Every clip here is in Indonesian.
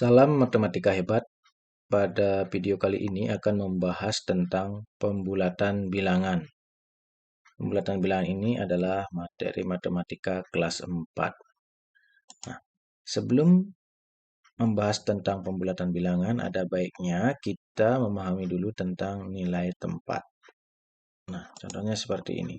Salam matematika hebat. Pada video kali ini akan membahas tentang pembulatan bilangan. Pembulatan bilangan ini adalah materi matematika kelas 4. Nah, sebelum membahas tentang pembulatan bilangan, ada baiknya kita memahami dulu tentang nilai tempat. Nah, contohnya seperti ini.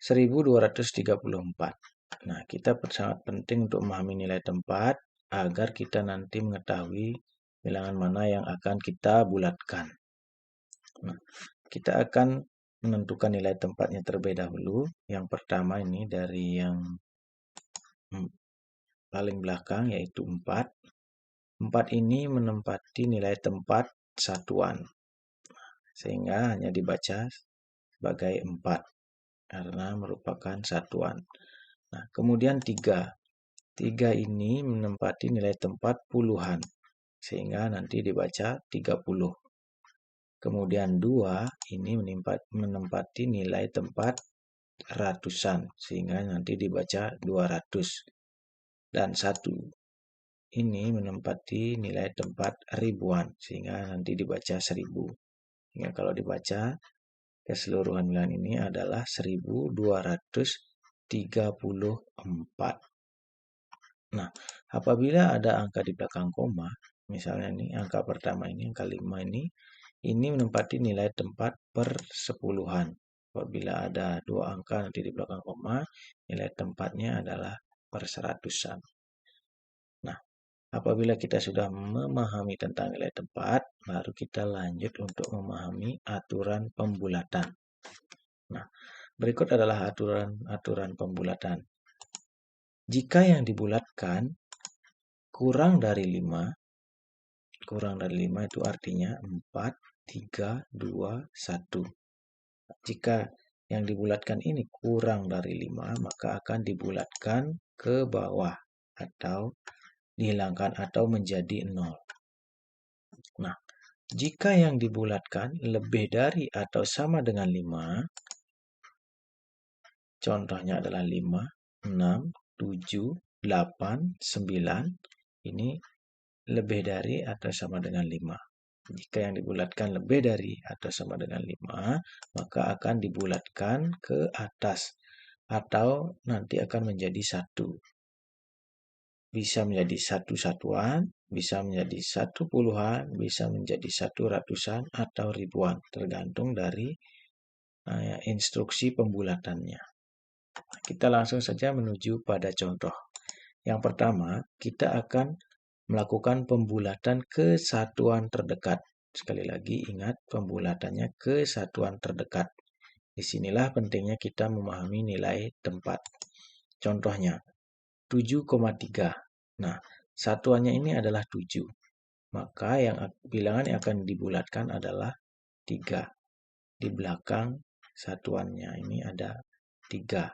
1234. Nah, kita sangat penting untuk memahami nilai tempat agar kita nanti mengetahui bilangan mana yang akan kita bulatkan. Nah, kita akan menentukan nilai tempatnya terlebih dahulu. Yang pertama ini dari yang paling belakang yaitu 4. 4 ini menempati nilai tempat satuan. Sehingga hanya dibaca sebagai 4 karena merupakan satuan. Nah, kemudian 3. 3 ini menempati nilai tempat puluhan. Sehingga nanti dibaca 30. Kemudian 2 ini menempati nilai tempat ratusan. Sehingga nanti dibaca 200. Dan 1 ini menempati nilai tempat ribuan. Sehingga nanti dibaca 1000. Sehingga kalau dibaca keseluruhan bilangan ini adalah 1234. Nah, apabila ada angka di belakang koma, misalnya ini angka pertama ini, angka 5 ini menempati nilai tempat persepuluhan. Apabila ada dua angka nanti di belakang koma, nilai tempatnya adalah perseratusan. Nah, apabila kita sudah memahami tentang nilai tempat, baru kita lanjut untuk memahami aturan pembulatan. Nah, berikut adalah aturan pembulatan. Jika yang dibulatkan kurang dari 5 itu artinya 4, 3, 2, 1. Jika yang dibulatkan ini kurang dari 5, maka akan dibulatkan ke bawah atau dihilangkan atau menjadi 0. Nah, jika yang dibulatkan lebih dari atau sama dengan 5, contohnya adalah 5, 6, 7, 8, 9, ini lebih dari atau sama dengan 5. Jika yang dibulatkan lebih dari atau sama dengan 5, maka akan dibulatkan ke atas atau nanti akan menjadi 1. Bisa menjadi 1 satuan, bisa menjadi 1 puluhan, bisa menjadi 1 ratusan atau ribuan, tergantung dari instruksi pembulatannya. Kita langsung saja menuju pada contoh. Yang pertama, kita akan melakukan pembulatan ke satuan terdekat. Sekali lagi ingat pembulatannya ke satuan terdekat. Disinilah pentingnya kita memahami nilai tempat. Contohnya 7,3. Nah, satuannya ini adalah 7. Maka bilangan yang akan dibulatkan adalah 3. Di belakang satuannya ini ada 3.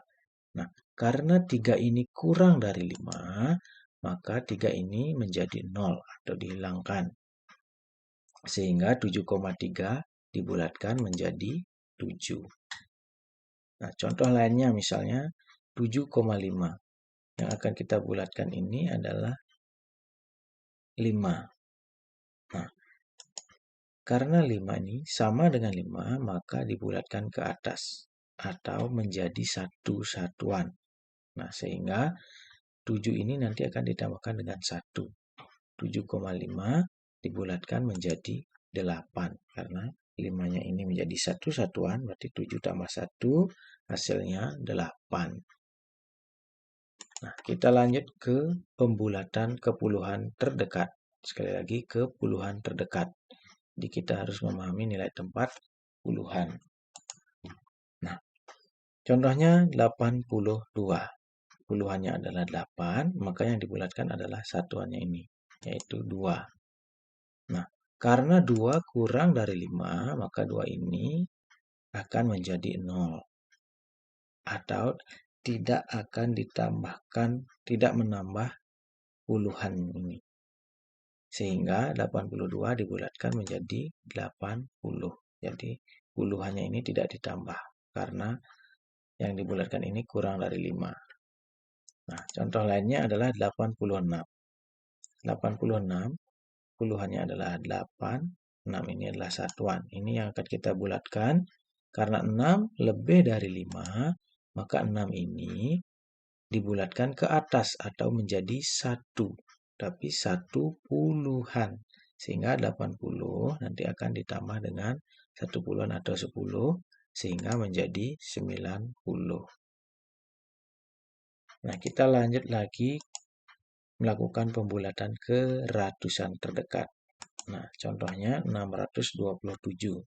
Nah, karena 3 ini kurang dari 5, maka 3 ini menjadi 0 atau dihilangkan. Sehingga 7,3 dibulatkan menjadi 7. Nah, contoh lainnya misalnya 7,5. Yang akan kita bulatkan ini adalah 5. Nah, karena 5 ini sama dengan 5, maka dibulatkan ke atas atau menjadi satu satuan. Nah, sehingga 7 ini nanti akan ditambahkan dengan 1. 7,5 dibulatkan menjadi 8. Karena 5-nya ini menjadi satu satuan, berarti 7 tambah 1 hasilnya 8. Nah, kita lanjut ke pembulatan ke puluhan terdekat. Sekali lagi ke puluhan terdekat. Jadi kita harus memahami nilai tempat puluhan. Nah, contohnya 82. Puluhannya adalah 8, maka yang dibulatkan adalah satuannya ini, yaitu 2. Nah, karena 2 kurang dari 5, maka 2 ini akan menjadi 0. Atau tidak akan ditambahkan, tidak menambah puluhan ini. Sehingga 82 dibulatkan menjadi 80. Jadi puluhannya ini tidak ditambah karena yang dibulatkan ini kurang dari 5. Nah, contoh lainnya adalah 86. 86, puluhannya adalah 8, 6 ini adalah satuan. Ini yang akan kita bulatkan. Karena 6 lebih dari 5, maka 6 ini dibulatkan ke atas atau menjadi 1. Tapi 1 puluhan. Sehingga 80 nanti akan ditambah dengan 1 puluhan atau 10 sehingga menjadi 90. Nah, kita lanjut lagi melakukan pembulatan ke ratusan terdekat. Nah, contohnya 627.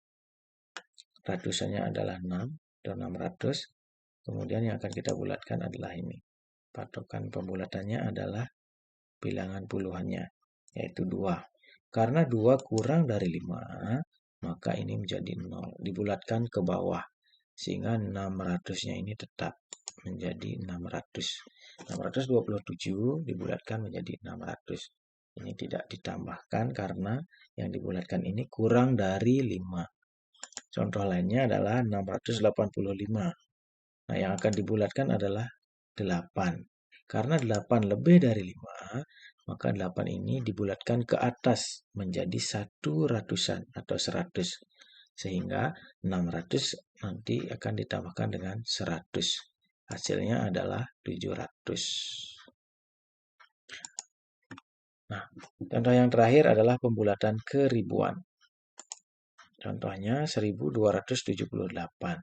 Ratusannya adalah 6 atau 600. Kemudian yang akan kita bulatkan adalah ini. Patokan pembulatannya adalah bilangan puluhannya, yaitu 2. Karena 2 kurang dari 5, maka ini menjadi 0. Dibulatkan ke bawah, sehingga 600-nya ini tetap menjadi 600. 627 dibulatkan menjadi 600. Ini tidak ditambahkan karena yang dibulatkan ini kurang dari 5. Contoh lainnya adalah 685. Nah, yang akan dibulatkan adalah 8. Karena 8 lebih dari 5, maka 8 ini dibulatkan ke atas menjadi 1 ratusan atau 100. Sehingga 600 nanti akan ditambahkan dengan 100. Hasilnya adalah 700. Nah, contoh yang terakhir adalah pembulatan ke ribuan. Contohnya 1278.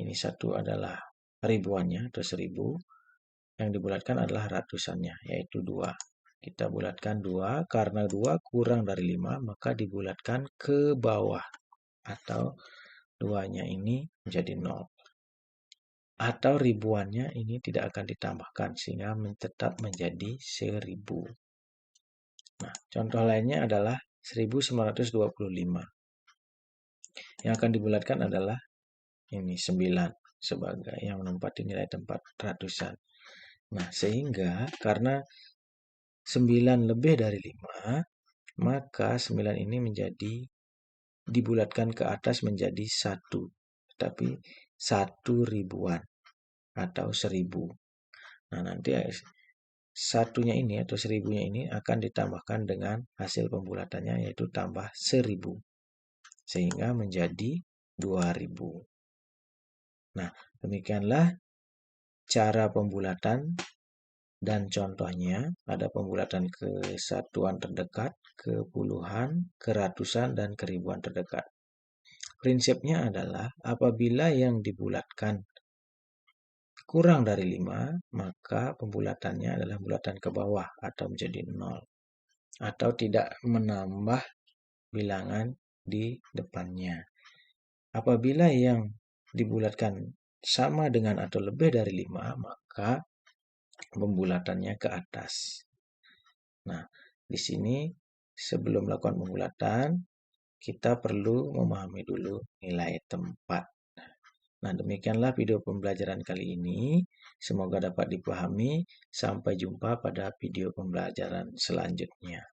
Ini satu adalah ribuannya atau 1000. Yang dibulatkan adalah ratusannya, yaitu 2. Kita bulatkan 2, karena 2 kurang dari 5, maka dibulatkan ke bawah. Atau 2-nya ini menjadi 0. Atau ribuannya ini tidak akan ditambahkan, sehingga tetap menjadi 1000. Nah, contoh lainnya adalah 1925. Yang akan dibulatkan adalah ini 9 sebagai yang menempati nilai tempat ratusan. Nah, sehingga karena 9 lebih dari 5, maka 9 ini menjadi dibulatkan ke atas menjadi 1. Tapi 1 ribuan atau 1000. Nah, nanti satunya ini atau 1000-nya ini akan ditambahkan dengan hasil pembulatannya, yaitu tambah 1000. Sehingga menjadi 2000. Nah, demikianlah cara pembulatan dan contohnya. Ada pembulatan ke satuan terdekat, ke puluhan, ke ratusan, dan ke ribuan terdekat. Prinsipnya adalah apabila yang dibulatkan kurang dari 5, maka pembulatannya adalah bulatan ke bawah atau menjadi 0. Atau tidak menambah bilangan di depannya. Apabila yang dibulatkan sama dengan atau lebih dari 5, maka pembulatannya ke atas. Nah, di sini sebelum melakukan pembulatan, kita perlu memahami dulu nilai tempat. Nah, demikianlah video pembelajaran kali ini. Semoga dapat dipahami. Sampai jumpa pada video pembelajaran selanjutnya.